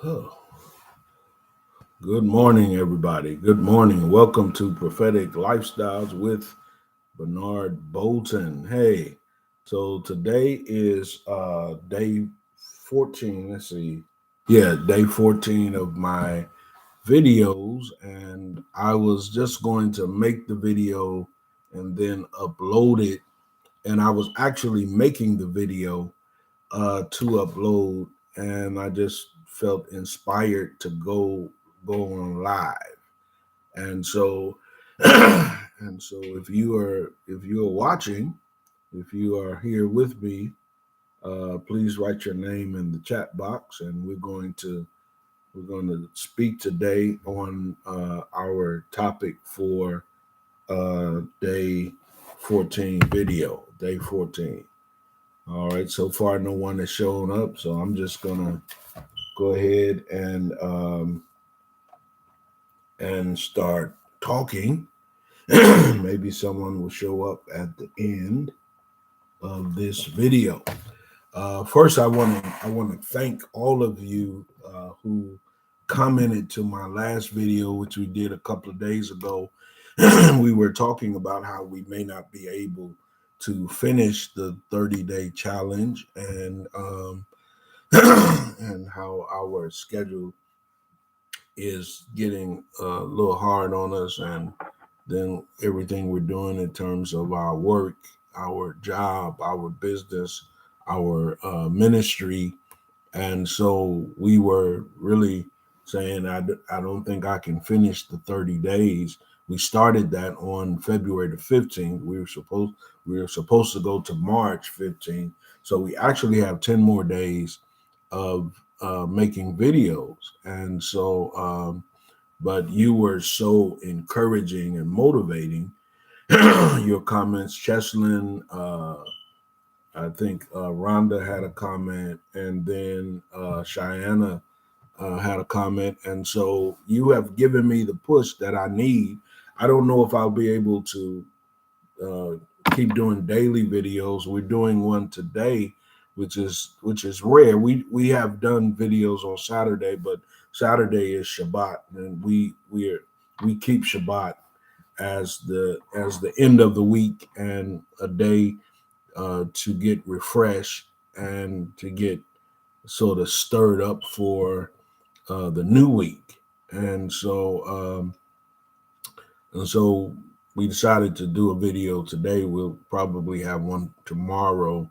Oh, good morning, everybody. Good morning. Welcome to Prophetic Lifestyles with Bernard Bolton. Hey, so today is day 14. Let's see. Yeah, day 14 of my videos. And I was just going to make the video and then upload it. And I was actually making the video to upload, and I just felt inspired to go on live. And so, if you are watching, if you are here with me, please write your name in the chat box, and we're going to speak today on our topic for day 14 video, day 14. All right, so far no one has shown up, so I'm just gonna go ahead and start talking. Maybe someone will show up at the end of this video. First, I want to thank all of you who commented to my last video, which we did a couple of days ago. We were talking about how we may not be able to finish the 30-day challenge, and how our schedule is getting a little hard on us, and then everything we're doing in terms of our work, our job, our business, our ministry. And so we were really saying, I don't think I can finish the 30 days. We started that on February the 15th. We were supposed to go to March 15th. So we actually have 10 more days of making videos. And so, but you were so encouraging and motivating. Your comments, Cheslin, I think Rhonda had a comment, and then Cheyenne had a comment. And so you have given me the push that I need. I don't know if I'll be able to uh, keep doing daily videos. We're doing one today, which is rare. We have done videos on Saturday, but Saturday is Shabbat, and we keep Shabbat as the end of the week and a day to get refreshed and to get sort of stirred up for the new week. And so we decided to do a video today. We'll probably have one tomorrow,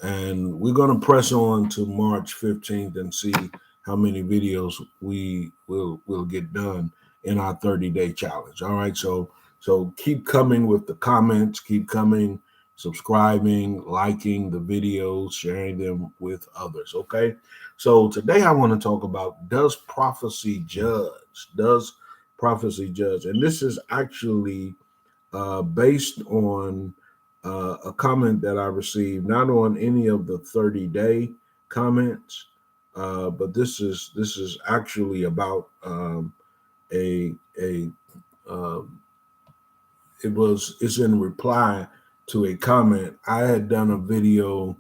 and we're going to press on to March 15th and see how many videos we will get done in our 30-day challenge. All right, so keep coming with the comments, keep coming, subscribing, liking the videos, sharing them with others. Okay, so today I want to talk about, does prophecy judge? Does prophecy judge? And this is actually based on a comment that I received, not on any of the 30-day comments, but this is actually about a uh, it's in reply to a comment. I had done a video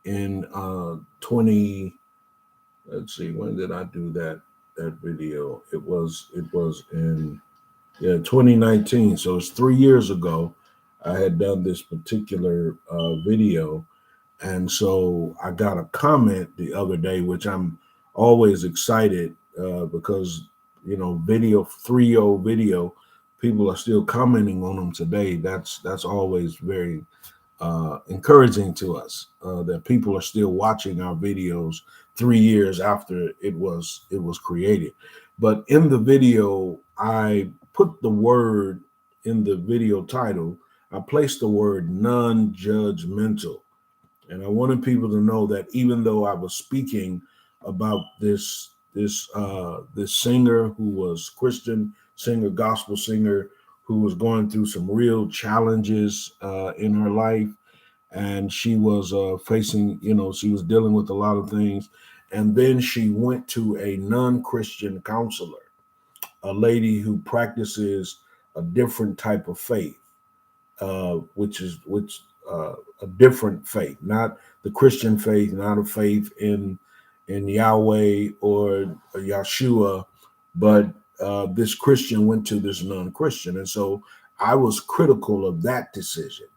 in 20. Let's see, when did I do that video? It was in 2019. So it's 3 years ago. I had done this particular video, and so I got a comment the other day, which I'm always excited because video 3 year video, people are still commenting on them today. That's always very encouraging to us that people are still watching our videos 3 years after it was created. But in the video, I put the word in the video title. I placed the word non-judgmental, and I wanted people to know that even though I was speaking about this singer who was Christian singer, gospel singer, who was going through some real challenges in her life, and she was facing, she was dealing with a lot of things, and then she went to a non-Christian counselor, a lady who practices a different type of faith, which a different faith, not the Christian faith, not a faith in in Yahweh or Yahshua, but this Christian went to this non-Christian. And so I was critical of that decision,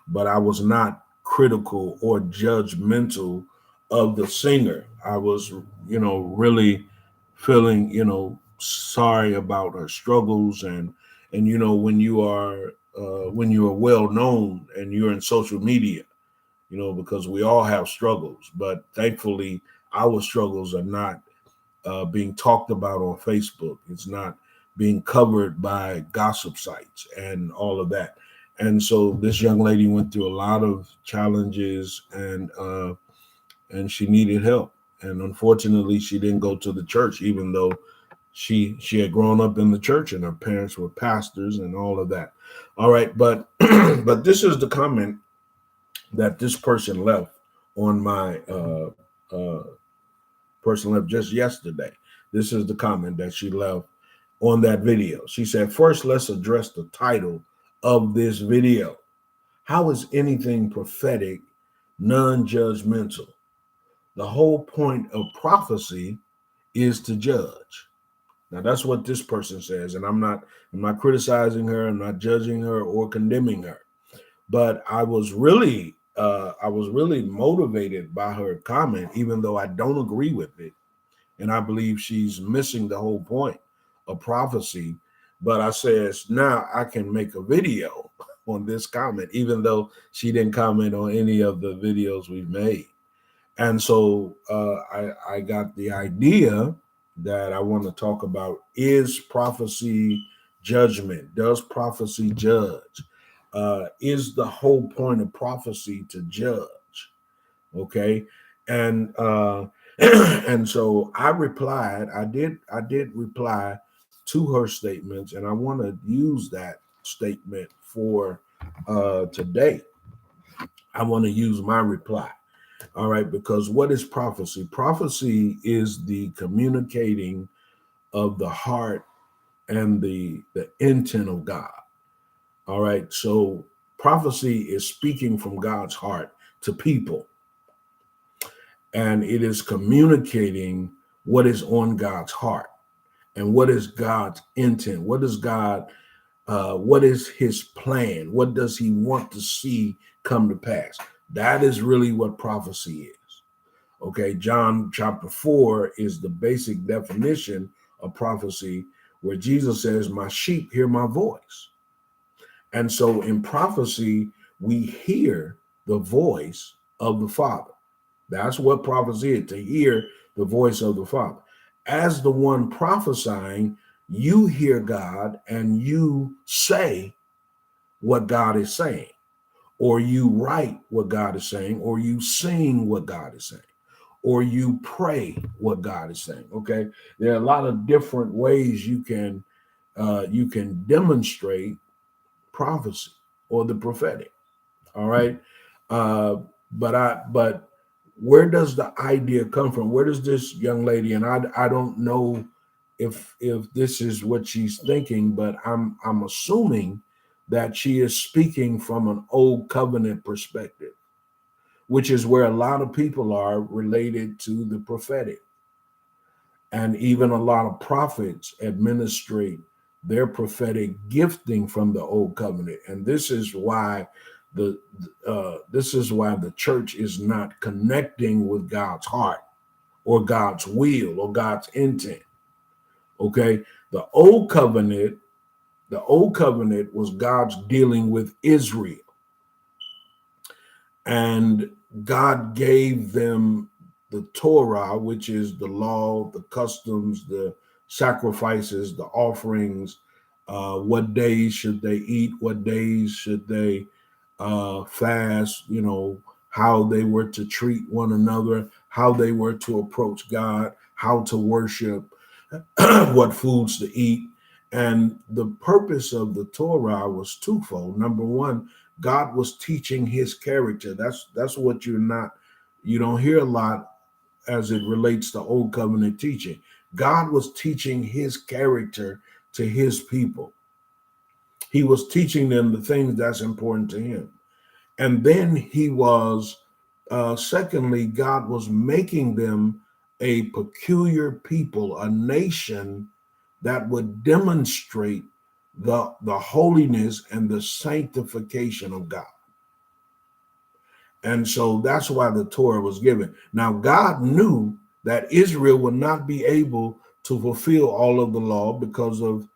but I was not critical or judgmental of the singer. I was, really feeling, sorry about her struggles, and when you are well known and you're in social media, because we all have struggles, but thankfully our struggles are not being talked about on Facebook. It's not being covered by gossip sites and all of that. And so this young lady went through a lot of challenges, and she needed help. And unfortunately, she didn't go to the church, even though she had grown up in the church and her parents were pastors and all of that. All right, but but this is the comment that this person left on my person left just yesterday. This is the comment that she left on that video. She said, first, let's address the title of this video. How is anything prophetic non-judgmental? The whole point of prophecy is to judge. Now that's what this person says, and I'm not criticizing her, I'm not judging her or condemning her. But I was really motivated by her comment, even though I don't agree with it. And I believe she's missing the whole point of prophecy. But I says, now I can make a video on this comment, even though she didn't comment on any of the videos we've made. And so I got the idea that I want to talk about, is prophecy judgment? Does prophecy judge? Is the whole point of prophecy to judge? Okay. And and so I replied, I did reply to her statements, and I want to use that statement for today. I want to use my reply. All right, because what is prophecy? Prophecy is the communicating of the heart and the intent of God. All right, so prophecy is speaking from God's heart to people, and it is communicating what is on God's heart and what is God's intent. What is his plan? What does he want to see come to pass? That is really what prophecy is. Okay, John chapter 4 is the basic definition of prophecy, where Jesus says, my sheep hear my voice. And so in prophecy, we hear the voice of the Father. That's what prophecy is, to hear the voice of the Father. As the one prophesying, you hear God and you say what God is saying, or you write what God is saying, or you sing what God is saying, or you pray what God is saying. Okay, there are a lot of different ways you can demonstrate prophecy or the prophetic. All right, uh, but where does the idea come from? Where does this young lady, and I don't know if this is what she's thinking, but I'm assuming that she is speaking from an old covenant perspective, which is where a lot of people are related to the prophetic. And even a lot of prophets administrate their prophetic gifting from the old covenant. And this is why the church is not connecting with God's heart or God's will or God's intent. Okay. The old covenant was God's dealing with Israel, and God gave them the Torah, which is the law, the customs, the sacrifices, the offerings. What days should they eat? What days should they fast? How they were to treat one another, how they were to approach God, how to worship, what foods to eat. And the purpose of the Torah was twofold. Number one, God was teaching his character. That's what you don't hear a lot as it relates to old covenant teaching. God was teaching his character to his people. He was teaching them the things that's important to him. And then secondly, God was making them a peculiar people, a nation that would demonstrate the holiness and the sanctification of God. And so that's why the Torah was given. Now, God knew that Israel would not be able to fulfill all of the law because of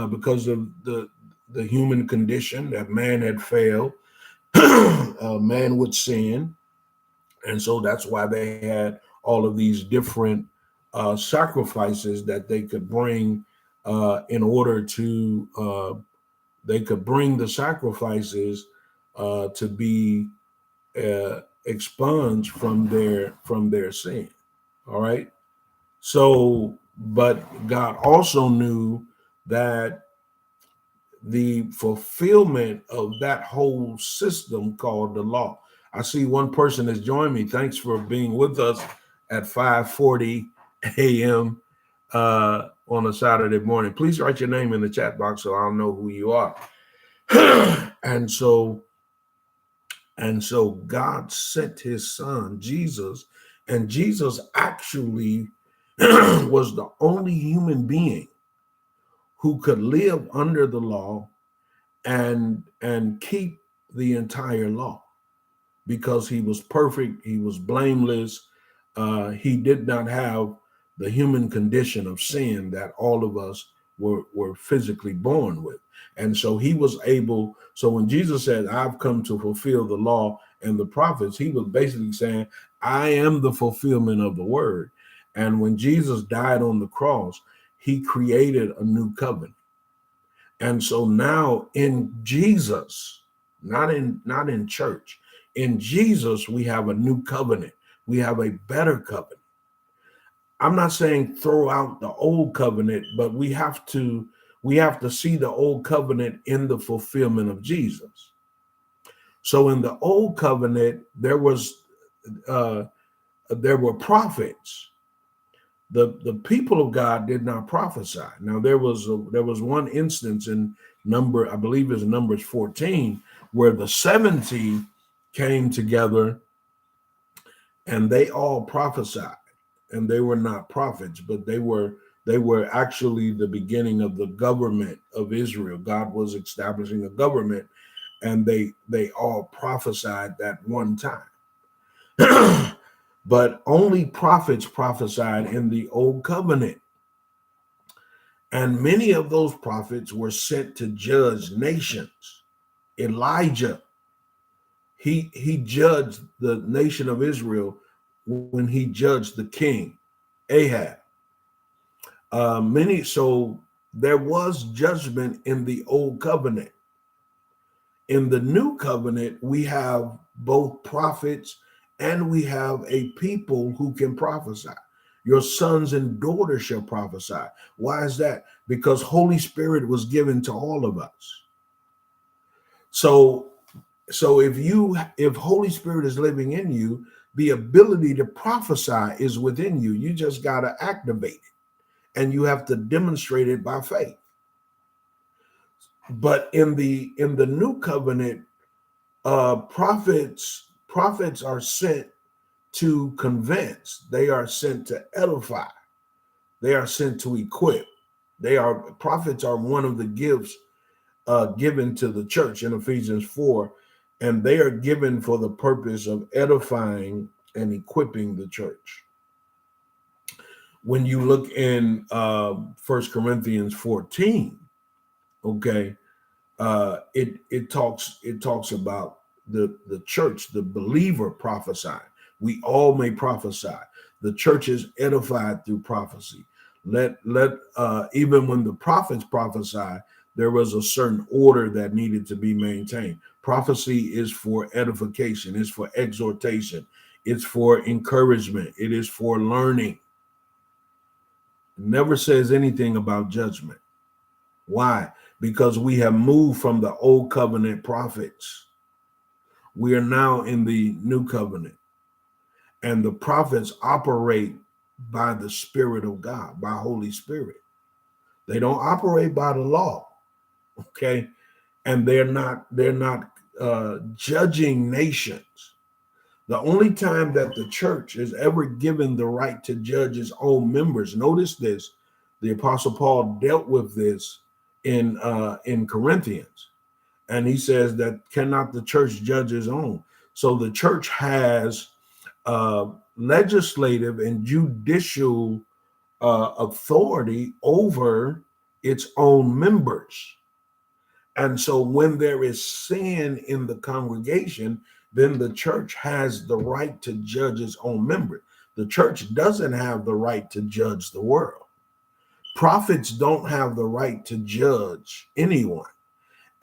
because of the human condition that man had failed, man would sin, and so that's why they had all of these different sacrifices that they could bring in order to they could bring the sacrifices to be expunged from their sin. All right. So, but God also knew that the fulfillment of that whole system called the law. I see one person has joined me. Thanks for being with us at 5:40 a.m. On a Saturday morning. Please write your name in the chat box so I'll know who you are. and so and so God sent his son Jesus, and Jesus actually was the only human being who could live under the law and keep the entire law, because he was perfect, he was blameless, he did not have the human condition of sin that all of us were physically born with. And so he was able, so when Jesus said, I've come to fulfill the law and the prophets, he was basically saying, I am the fulfillment of the word. And when Jesus died on the cross, he created a new covenant. And so now in Jesus, not in church, in Jesus, we have a new covenant. We have a better covenant. I'm not saying throw out the old covenant, but we have to see the old covenant in the fulfillment of Jesus. So in the old covenant, there were prophets. The people of God did not prophesy. Now there was one instance in I believe it's Numbers 14, where the 70 came together and they all prophesied, and they were not prophets, but they were actually the beginning of the government of Israel. God was establishing a government, and they all prophesied that one time. But only prophets prophesied in the old covenant. And many of those prophets were sent to judge nations. Elijah, he judged the nation of Israel when he judged the king, Ahab. So there was judgment in the old covenant. In the new covenant, we have both prophets and we have a people who can prophesy. Your sons and daughters shall prophesy. Why is that? Because Holy Spirit was given to all of us. So if Holy Spirit is living in you, the ability to prophesy is within you. You just got to activate it, and you have to demonstrate it by faith. But in the new covenant, prophets are sent to convince, they are sent to edify, they are sent to equip. Prophets are one of the gifts given to the church in Ephesians 4, and they are given for the purpose of edifying and equipping the church. When you look in 1 Corinthians 14, okay, it talks about the church, the believer prophesying. We all may prophesy. The church is edified through prophecy. Even when the prophets prophesy, there was a certain order that needed to be maintained. Prophecy is for edification, it's for exhortation, it's for encouragement, it is for learning. It never says anything about judgment. Why? Because we have moved from the old covenant prophets. We are now in the new covenant. And the prophets operate by the Spirit of God, by Holy Spirit. They don't operate by the law. Okay. And they're not judging nations. The only time that the church is ever given the right to judge its own members, notice this, the Apostle Paul dealt with this in Corinthians, and he says that cannot the church judge its own. So the church has uh, legislative and judicial authority over its own members. And so when there is sin in the congregation, then the church has the right to judge its own members. The church doesn't have the right to judge the world. Prophets don't have the right to judge anyone,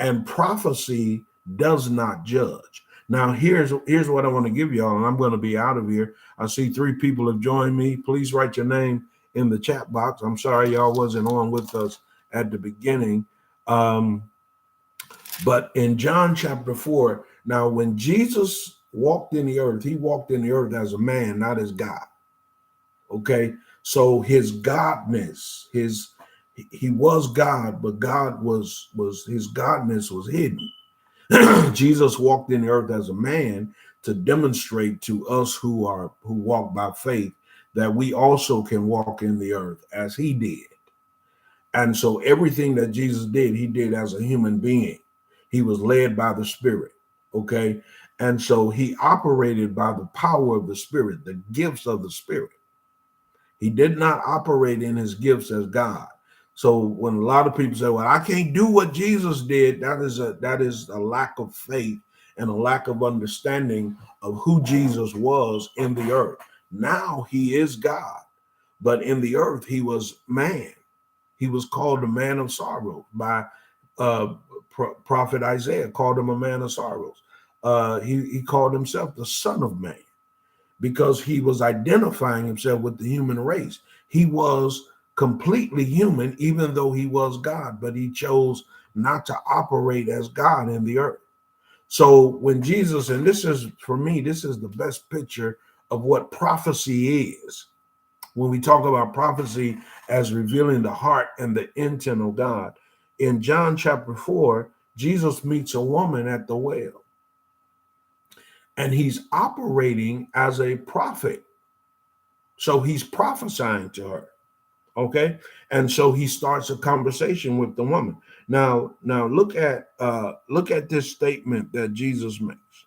and prophecy does not judge. Now, here's what I want to give y'all, and I'm going to be out of here. I see 3 people have joined me. Please write your name in the chat box. I'm sorry y'all wasn't on with us at the beginning. But in John chapter 4, now when Jesus walked in the earth, he walked in the earth as a man, not as God. Okay, so his godness, he was God, but God was his godness was hidden. Jesus walked in the earth as a man to demonstrate to us who walk by faith that we also can walk in the earth as he did. And so everything that Jesus did, he did as a human being. He was led by the Spirit. Okay. And so he operated by the power of the Spirit, the gifts of the Spirit. He did not operate in his gifts as God. So when a lot of people say, well, I can't do what Jesus did, that is a lack of faith and a lack of understanding of who Jesus was in the earth. Now he is God, but in the earth he was man. He was called a man of sorrows by prophet Isaiah, called him a man of sorrows. He called himself the Son of Man because he was identifying himself with the human race. He was completely human, even though he was God, but he chose not to operate as God in the earth. So when Jesus, and this is, for me, this is the best picture of what prophecy is. When we talk about prophecy as revealing the heart and the intent of God, in John chapter 4, Jesus meets a woman at the well, and he's operating as a prophet. So he's prophesying to her. Okay. And so he starts a conversation with the woman. Now look at this statement that Jesus makes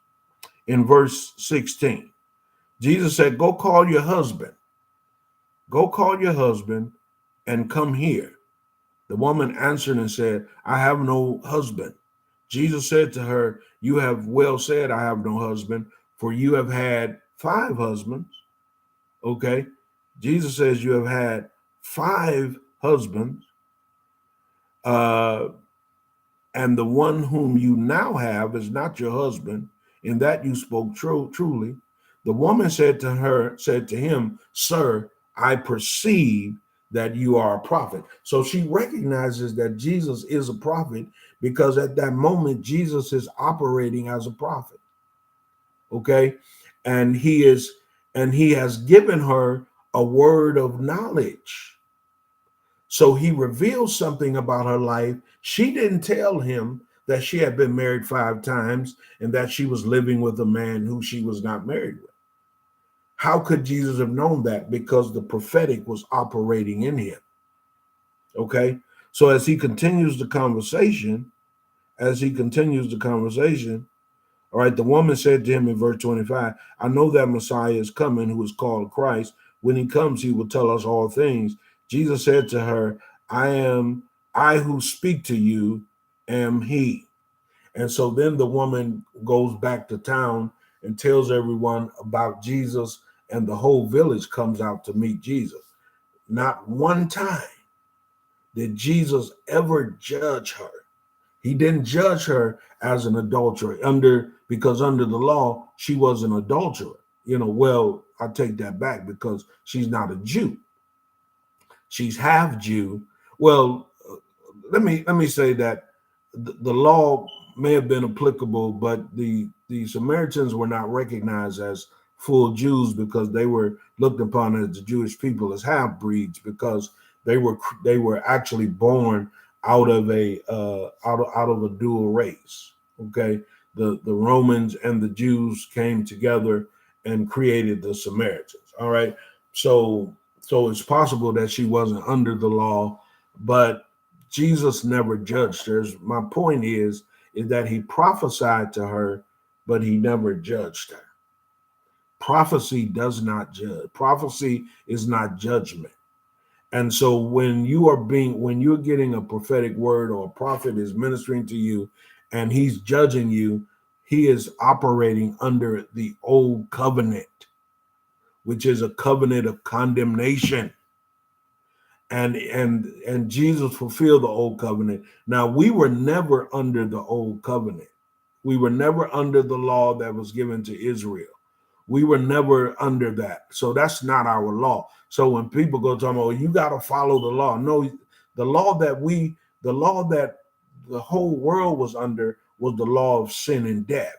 in verse 16. Jesus said, Go call your husband and come here. The woman answered and said, I have no husband. Jesus said to her, You have well said, I have no husband, for you have had 5 husbands. Okay. Jesus says you have had 5 husbands, and the one whom you now have is not your husband. In that you spoke truly. The woman said to him, Sir, I perceive that you are a prophet. So she recognizes that Jesus is a prophet because at that moment, Jesus is operating as a prophet. Okay. And he has given her a word of knowledge. So he reveals something about her life. She didn't tell him that she had been married 5 times and that she was living with a man who she was not married with. How could Jesus have known that? Because the prophetic was operating in him. Okay. So as he continues the conversation, all right, the woman said to him in verse 25, I know that Messiah is coming, who is called Christ. When he comes, he will tell us all things. Jesus said to her, I who speak to you am he. And so then the woman goes back to town and tells everyone about Jesus, and the whole village comes out to meet Jesus. Not one time did Jesus ever judge her. He didn't judge her as an adulterer because under the law, she was an adulterer. Well, I take that back because she's not a Jew. She's half Jew. Well, let me say that the law may have been applicable, but the Samaritans were not recognized as full Jews because they were looked upon as the Jewish people as half breeds because they were actually born out of a dual race. Okay, the Romans and the Jews came together, and created the Samaritans. All right. So so it's possible that she wasn't under the law, but Jesus never judged her. My point is that he prophesied to her, but he never judged her. Prophecy does not judge. Prophecy is not judgment. And so when you're getting a prophetic word or a prophet is ministering to you and he's judging you, he is operating under the old covenant, which is a covenant of condemnation. And Jesus fulfilled the old covenant. Now we were never under the old covenant. We were never under the law that was given to Israel. We were never under that. So that's not our law. So when people go talking about, you got to follow the law. No, the law that the whole world was under was the law of sin and death.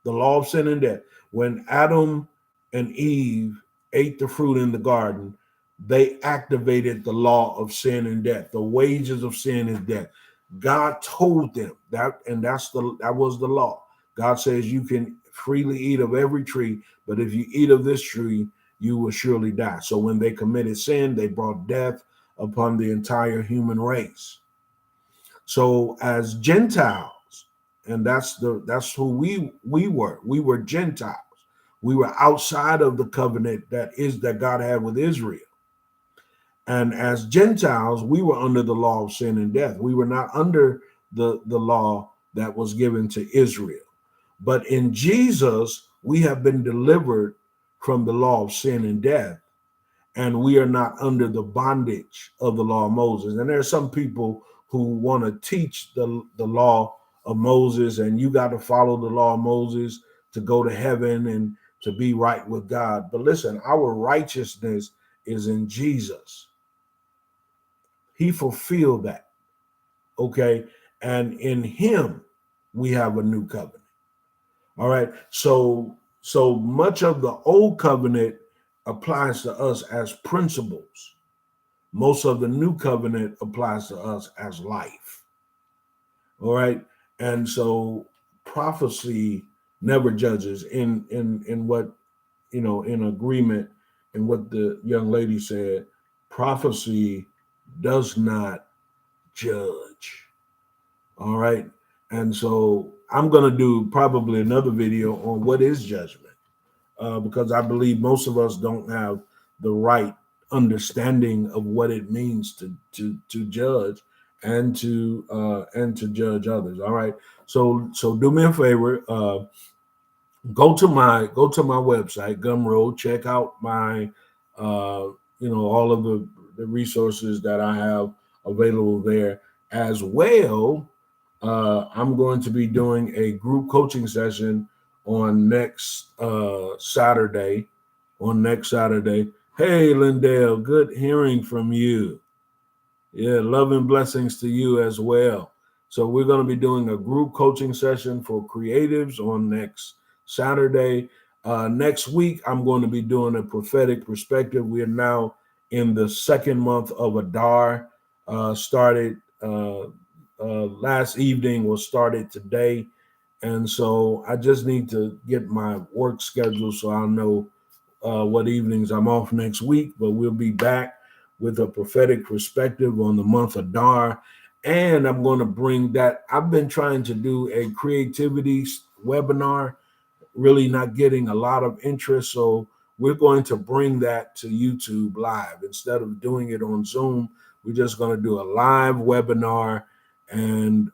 The law of sin and death. When Adam and Eve ate the fruit in the garden, they activated the law of sin and death. The wages of sin is death. God told them that, and that was the law. God says you can freely eat of every tree, but if you eat of this tree, you will surely die. So when they committed sin, they brought death upon the entire human race. So as Gentiles, and that's who we were. We were Gentiles. We were outside of the covenant that God had with Israel. And as Gentiles, we were under the law of sin and death. We were not under the law that was given to Israel. But in Jesus, we have been delivered from the law of sin and death, and we are not under the bondage of the law of Moses. And there are some people who want to teach the law of Moses, and you got to follow the law of Moses to go to heaven and to be right with God. But listen, our righteousness is in Jesus. He fulfilled that. Okay. And in him, we have a new covenant. All right. So much of the old covenant applies to us as principles. Most of the new covenant applies to us as life. All right. And so prophecy never judges in what, in agreement in what the young lady said. Prophecy does not judge. All right. And so I'm going to do probably another video on what is judgment, because I believe most of us don't have the right understanding of what it means to judge and to judge others. All right. So do me a favor. Go to my website, Gumroad. Check out my all of the resources that I have available there as well. I'm going to be doing a group coaching session on next Saturday. On next Saturday. Hey, Lindell, good hearing from you. Yeah, love and blessings to you as well. So we're going to be doing a group coaching session for creatives on next Saturday. Next week, I'm going to be doing a prophetic perspective. We are now in the second month of Adar. Started last evening, was started today. And so I just need to get my work schedule so I'll know what evenings I'm off next week. But we'll be back with a prophetic perspective on the month of Dar. And I'm going to bring that. I've been trying to do a creativity webinar, really not getting a lot of interest. So we're going to bring that to YouTube live. Instead of doing it on Zoom, we're just going to do a live webinar. And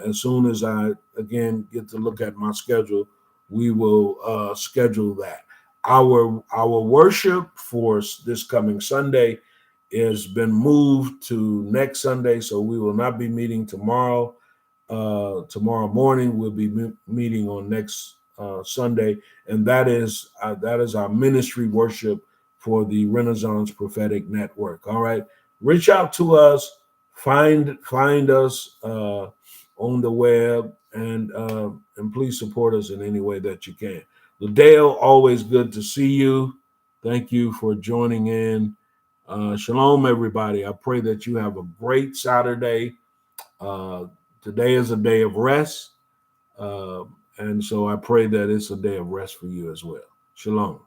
as soon as I, again, get to look at my schedule, we will schedule that. Our worship for this coming Sunday has been moved to next Sunday, so we will not be meeting tomorrow. Tomorrow morning, we'll be meeting on next Sunday, and that is our ministry worship for the Renaissance Prophetic Network. All right, reach out to us, find us on the web, and please support us in any way that you can. Liddell, always good to see you. Thank you for joining in. Shalom, everybody. I pray that you have a great Saturday. Today is a day of rest. And so I pray that it's a day of rest for you as well. Shalom.